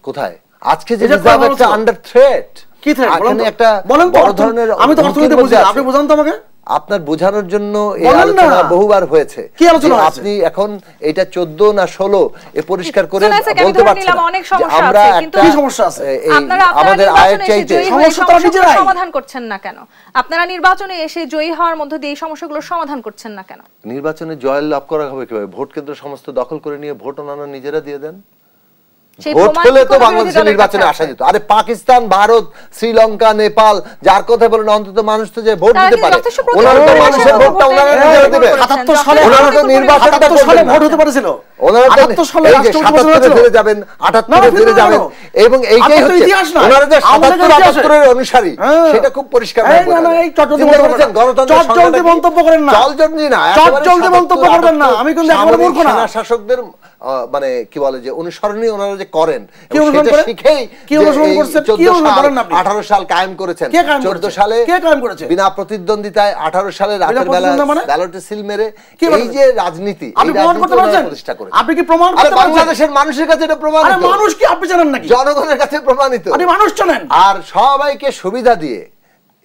কোথায়? আজকে যে রিজার্ভ একটা আন্ডার থ্রেট, কি থ্রেট? একটা বড় ধরনের, আমি তো অর্থনীতি বুঝি, আপনি বুঝান তো আমাকে। আপনার বোঝানোর জন্য এই বলেন না। আলোচনা বহুবার হয়েছে। কি আলোচনা যে হয়েছে? আপনি এখন এটা 14 না 16 এ পরিষ্কার করে শোনা যাচ্ছে, আমি বলতে ধরে পারছেন নিলাম না অনেক যে সমস্যা আমরা আছে, কিন্তু কি একটা সমস্যা আছে? এই আপনারা আমাদের আয়ের নির্বাচনে এসে চাইতে জয়ী হয়ে সমস্যা তো সমস্যাগুলো নিজেরাই। সমাধান করছেন না কেন? আপনারা নির্বাচনে এসে জয়ী হওয়ার মধ্য দিয়ে এই সমস্যাগুলোর সমাধান করছেন না কেন? নির্বাচনে জয় লাভ করা হবে কিভাবে? ভোট কেন্দ্র সমস্ত দখল করে নিয়ে ভোট অন্যান্য নিজেরা দিয়ে দেন। সেই ভোট প্রমাণ হলে কি তো কোনো বাংলাদেশের বিরোধী দলের নির্বাচনে কাছে আসা আছে? যেত। আরে পাকিস্তান, ভারত, শ্রীলঙ্কা, নেপাল, যার কথা বলেন অন্তত মানুষ তো যে ভোট তারা দিতে কি পারে, যথেষ্ট ওনারা তো প্রতিশ্রুতি মানুষের দিয়েছেন? ভোটটা ওনারা নিজেরা দেবে। ৭৭ সালে ওনারা তো নির্বাচনটা ৭৮ সালে করবেন না। ভোট হতে পারেছিল। ওনারা তো ৭৮ সালে এই যে রাষ্ট্রপতি ৭৭ হয়েছিল। ফিরে যাবেন, না, ৭৮ ফিরে ফিরে যাবেন, যাবো। এবং এইটাই আপনার তো হচ্ছে ইতিহাস নয়। ওনারা যে আমাদের ৭৭ ইতিহাস। ৭৮ এর অনুসারী, হ্যাঁ। সেটা খুব পরিষ্কার এই ভাবে না, বোঝা না, যায়। এই চটজলদি চিন্তা মন্তব্য করেছেন গণতন্ত্রের চটজলদি সংজ্ঞাটা কি? মন্তব্য করেন না। চটজলদি না, চটজলদি মন্তব্য করবেন না। আমি কিন্তু একেবারে মূর্খ না। সেনা শাসকদের মানে কি বলে যে অনুসরণই ওনারা যে করেন, কি এবং অনুসরণ সেটা করেন? শিখেই কি যে অনুসরণ এই করছেন? কি 14 অনুসরণ সাল, করেন আপনি? 18 সাল কায়েম করেছেন। কে কায়েম 14 করেছে? সালে কে কায়েম করেছে? বিনা প্রতিদ্বন্দ্বিতায় 18 সালে রাতের বেলা প্রতিদ্বন্দ্বিতা মানে? ব্যালটে সিল মেরে কি এই বলেন? যে রাজনীতি, এই আপনি প্রমাণ করতে রাজনীতি ওনারা পারছেন? প্রতিষ্ঠা করেছেন। আপনি কি প্রমাণ আরে করতে পারছেন? বাংলাদেশের মানুষের কাছে এটা আরে প্রমাণিত, মানুষ কি আপনি জানেন নাকি? জনগণের কাছে প্রমাণিত। আপনি মানুষ জানেন? আর সবাইকে সুবিধা দিয়ে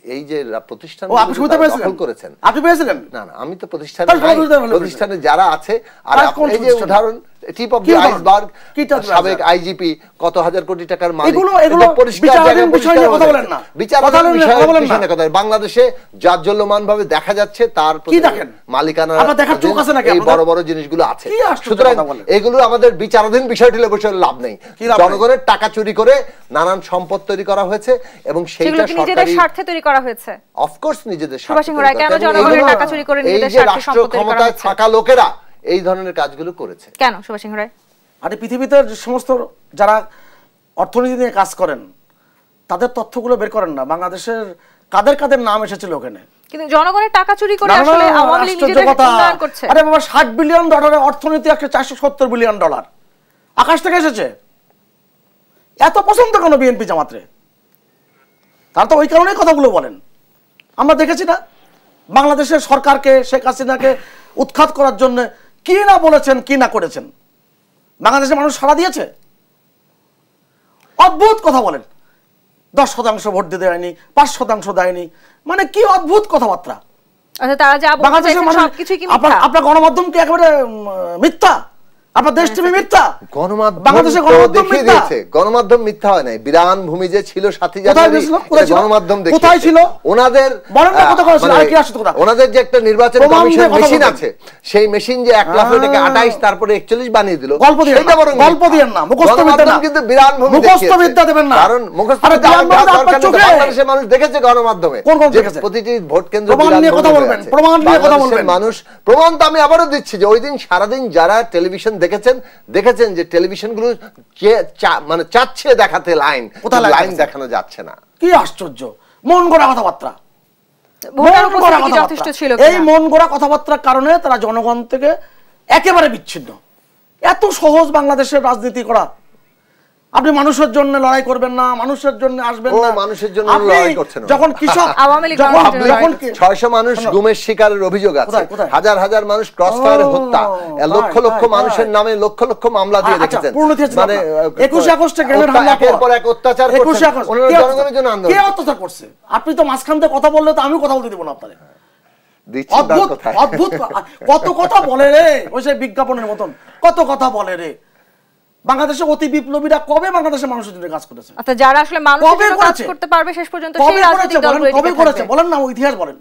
এই যে প্রতিষ্ঠান ও আপনি সুবিধা পেয়েছিলেন? দখল করেছেন। আপনি পেয়েছিলেন? না না, আমি তো প্রতিষ্ঠানে তাহলে নাই। সুবিধা হলো প্রতিষ্ঠানে যারা আছে, আর তার কোন এই যে প্রতিষ্ঠানে? উদাহরণ টিপ অফ কি দি উদাহরণ? আইসবার্গ, কি type of সাবেক iceberg? আইজিপি কত হাজার কোটি টাকার মালিক, এগুলো এটা পরিষ্কার বিচারাধীন জায়গায় বিষয় নিয়ে পরিষ্কার কথা হয়ে বলেন না। গেছে। বিচারাধীন কথা বলেন না, বিষয় কথা বলেন না। বিষয় নিয়ে কথা। বাংলাদেশে জাজ্জল্যমান ভাবে দেখা যাচ্ছে তার প্রতি দেখেন? মালিকানা, আপনার দেখার চোখ আছে নাকি এই আপনাদের? বড় বড় জিনিসগুলো আছে। কি আশ্চর্য সুতরাং কথা বলেন? এগুলো আমাদের বিচারাধীন বিষয়টি বসে লাভ নেই। কি লাভ নেই? জনগণের টাকা চুরি করে নানান সম্পদ তৈরি করা হয়েছে, এবং সেগুলো সেইটা কি নিজেদের সরকারি স্বার্থে তৈরি করা হয়েছে? অফকোর্স নিজেদের সুভাষ সিংহ রায়, কেন স্বার্থে। জনগণের এগুলো- টাকা চুরি করে এই নিজেদের যে স্বার্থে রাষ্ট্র সম্পদ তৈরি করা ক্ষমতায় হচ্ছে? থাকা লোকেরা এই ধরনের কাজগুলো করেছে। কেন সুভাষ সিংহ রায়? আরে পৃথিবীতে যে সমস্ত যারা অর্থনীতি নিয়ে কাজ করেন তাদের তথ্যগুলো বের করেন না। বাংলাদেশের কাদের কাদের নাম এসেছিল ওখানে? কিন্তু জনগণের টাকা চুরি করে না, না, আসলে না, আওয়ামী লীগ আশ্চর্য নিজেদের কথা। উন্নয়ন করছে। আরে বাবা, $60 বিলিয়ন অর্থনীতি, একটা $470 বিলিয়ন আকাশ থেকে এসেছে। এত পছন্দ কেন বিএনপি জামাতরে? তারা তো ওই কারণেই কথাগুলো বলেন। আমরা দেখেছি না বাংলাদেশের সরকারকে, শেখ হাসিনাকে উৎখাত করার জন্য কি না বলেছেন, কি না করেছেন। বাংলাদেশের মানুষ সাড়া দিয়েছে। অদ্ভুত কথা বলেন। 10% ভোট দিতে দেয়নি, 5% দেয়নি, মানে কি অদ্ভুত কথাবার্তা। আচ্ছা, তারা যা বলতে বাংলাদেশের চাইছেন মানুষ, সবকিছুই কি মিথ্যা? আপনার গণমাধ্যম কি একেবারে মিথ্যা? আপনার দেশ টিভি মিথ্যা? গণমাধ্যম বাংলাদেশের তো গণমাধ্যম দেখিয়ে মিথ্যা? দিয়েছে। গণমাধ্যম মিথ্যা হয় নাই। বিরান ভূমি যে ছিল 7 কোথায় জানুয়ারি, ছিল? কোথায় এটা ছিল? গণমাধ্যম দেখিয়েছে। কোথায় ছিল? ওনাদের বলেন না কোথায় ছিল? আর কি আসছে কথা? ওনাদের যে একটা নির্বাচন প্রমাণ কমিশন দিয়ে কথা মেশিন বলবেন। আছে, সেই মেশিন যে 1 লাখ থেকে 28 তারপরে 41 বানিয়ে দিল, গল্প দিয়েন সেটা না, বরং গল্প মিথ্যা। দিয়েন না, মুখস্থ বিদ্যা গণমাধ্যম না। কিন্তু বিরান ভূমি মুখস্থ দেখিয়েছে। বিদ্যা দেবেন না। কারণ মুখস্থ আরে বিদ্যা বিরান ভূমি দেওয়ার আপনার দরকার নেই। চোখে। বাংলাদেশের মানুষ দেখেছে গণমাধ্যমে কোন যে দেখেছে? প্রতিটি ভোট কেন্দ্র প্রমাণ বিরান নিয়ে কথা ভূমি হয়ে বলবেন, আছে। প্রমাণ নিয়ে কথা বাংলাদেশের বলবেন। মানুষ, প্রমাণ তো আমি আবারও দিচ্ছি যে ওই দিন সারাদিন যারা টেলিভিশন দেখেছেন যে টেলিভিশনগুলো মানে চাচ্ছে দেখাতে লাইন, কোথায় লাইন দেখানো যাচ্ছে না। কি আশ্চর্য মন গড়া কথাবার্তা। ভোটার মন গড়া উপস্থিতি কি কথাবার্তা। যথেষ্ট ছিল এই কিনা? মন গড়া কথাবার্তার কারণে তারা জনগণ থেকে একেবারে বিচ্ছিন্ন। এত সহজ বাংলাদেশের রাজনীতি করা। আপনি মানুষের জন্য লড়াই করবেন না, মানুষের জন্য আসবেন ও না। মানুষের জন্য আপনি লড়াই করছেন না। যখন কৃষক, আওয়ামী লীগ যখন মানুষের জন্য যখন লড়াই 600 মানুষ গুমের শিকারের অভিযোগ আছে, কোথায়, কোথায়? হাজার হাজার মানুষ ক্রস ফায়ারে হত্যা, লক্ষ তাই, লক্ষ তাই, মানুষের তাই। নামে লক্ষ লক্ষ মামলা দিয়ে আচ্ছা, রেখেছেন। পূর্ণ ইতিহাস ছিল মানে আপনার। 21 আগস্টে গ্রেনেড হামলা একের পর এক অত্যাচার 21 করছেন। আগস্ট ওনারা কে জনগণের জন্য আন্দোলন কে অত্যাচার করছে? আপনি তো মাঝখান থেকে কথা বললে তো আমি কথা বলতে দিব না আপনারে। দিচ্ছেন তার অদ্ভুত কথায়। অদ্ভুত কত কথা বলে রে, ওই সেই বিজ্ঞাপনের মতন কত কথা বলে রে। বাংলাদেশে অতি বিপ্লবীরা কবে বাংলাদেশের মানুষের জন্য কাজ করেছে? আচ্ছা, যারা আসলে মানুষের কবে জন্য কাজ করেছে? করতে পারবে শেষ পর্যন্ত কবে সেই রাজনৈতিক করেছে বলেন, দলগুলো কবে টিকে করেছে থাকবে। বলেন না, ইতিহাস বলেন।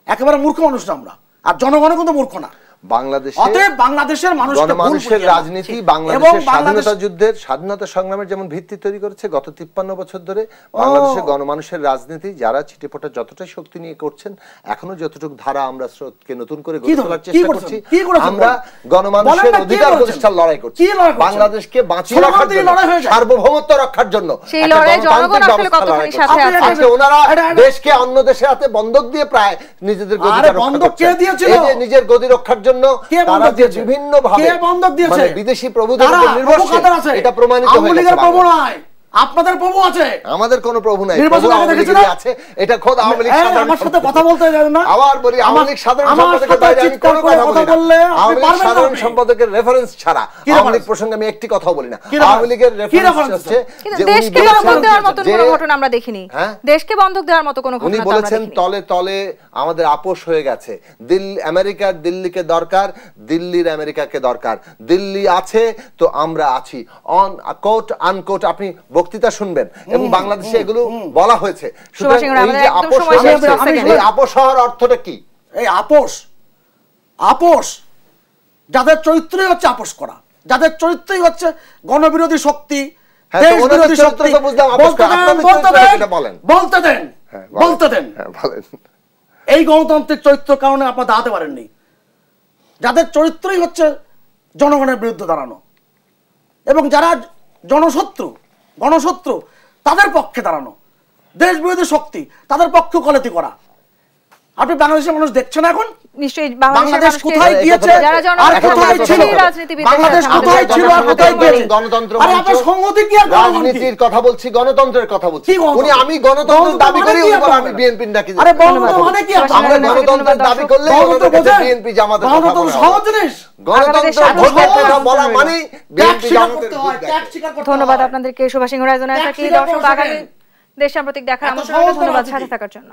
একেবারে মূর্খ মানুষ না আমরা, আর জনগণও কিন্তু মূর্খ না। বাংলাদেশে অতএব বাংলাদেশের গণমানুষের রাজনীতি বাংলাদেশের স্বাধীনতা যুদ্ধের, স্বাধীনতা সংগ্রামের যেমন ভিত্তি তৈরি করেছে গত 53 বছর ধরে। বাংলাদেশের গণমানুষের রাজনীতি যারা ছিটেফোঁটা যতটাই শক্তি নিয়ে করছেন, এখনো যতটুকু ধারা আমরা স্রোতকে নতুন করে গড়ে তোলার চেষ্টা করছি, আমরা গণমানুষের অধিকার প্রতিষ্ঠার লড়াই করছি। বাংলাদেশকে বাঁচিয়ে রাখার জন্য, সার্বভৌমত্ব রক্ষার জন্য সেই লড়াই জনগণ আসলে কতখানি সাথে আছে? আজকে ওনারা দেশকে অন্য দেশের হাতে বন্ধক দিয়ে প্রায় নিজেদের গদি রক্ষা করছেন। এই যে নিজের গদি রক্ষার জন্য তারা যে বিভিন্ন ভাবে বিদেশি প্রভুদের উপর নির্ভরশীল, এটা প্রমাণিত হয়ে গেছে। আপনাদের প্রভু আছে, আমাদের কোনো প্রভু নাই, নির্বাচন আগে দেখেছেন না? আছে, এটা খোদ আওয়ামী লীগ সাধারণ আমার সাথে কথা বলতে যাবেন না। আবার বলি আওয়ামী লীগ সাধারণ সম্পাদকের বাইরে আমি কোনো কথা বলি না। আওয়ামী লীগ সাধারণ সম্পাদকের রেফারেন্স ছাড়া আওয়ামী লীগ প্রসঙ্গে আমি একটি কথাও বলি না। আওয়ামী লীগের রেফারেন্স হচ্ছে যে দেশকে বন্ধক দেওয়ার মতো কোনো ঘটনা আমরা দেখিনি, দেশকে বন্ধক দেওয়ার মতো কোনো ঘটনা উনি বলেছেন তলে তলে আমাদের আপোষ হয়ে গেছে, আমেরিকার দিল্লিকে দরকার, দিল্লির আমেরিকাকে দরকার, দিল্লি আছে তো আমরা আছি, অন কোট আনকোট আপনি বক্তৃতা শুনবেন এবং বাংলাদেশে এগুলো বলা হয়েছে। সুতরাং এই যে আপোষ, এই আপোষ হওয়ার অর্থটা কি? এই আপোষ যাদের চরিত্রই হচ্ছে আপোষ করা, যাদের চরিত্রই হচ্ছে গণবিরোধী শক্তি, দেশ বিরোধী শক্তি, বলতে দেন এই গণতান্ত্রিক চরিত্র কারণে আপনারা দাঁড়াতে পারেননি। যাদের চরিত্রই হচ্ছে জনগণের বিরুদ্ধে দাঁড়ানো এবং যারা গণশত্রু তাদের পক্ষে দাঁড়ানো, দেশ বিরোধী শক্তি তাদের পক্ষে কলাতি করা। আপনি বাংলাদেশের মানুষ দেখছেন এখন নিশ্চয়ই বাংলাদেশ কোথায় গিয়েছে আর কোথায় ছিল, বাংলাদেশ কোথায় ছিল আর কোথায় গিয়েছে। গণতন্ত্র, আরে আপনার সংহতি কি আর রাজনীতির কথা বলছি, গণতন্ত্রের কথা বলছি। উনি আমি গণতন্ত্র দাবি করি, আমি বিএনপির ডাকি। আরে গণতন্ত্র মানে কি? আমরা গণতন্ত্রের দাবি করলে ওনাদের কাছে বিএনপি জামাতের কথা বলা। গণতন্ত্র সহজ জিনিস, গণতন্ত্র ভোটের কথা বলা মানে বিএনপি জামাতের। ধন্যবাদ আপনাদেরকে। সুভাষ সিংহ রায়জনের সাথে দর্শক আগামী দেশ সাম্প্রতিক দেখার আমন্ত্রণ, ধন্যবাদ সাথে থাকার জন্য।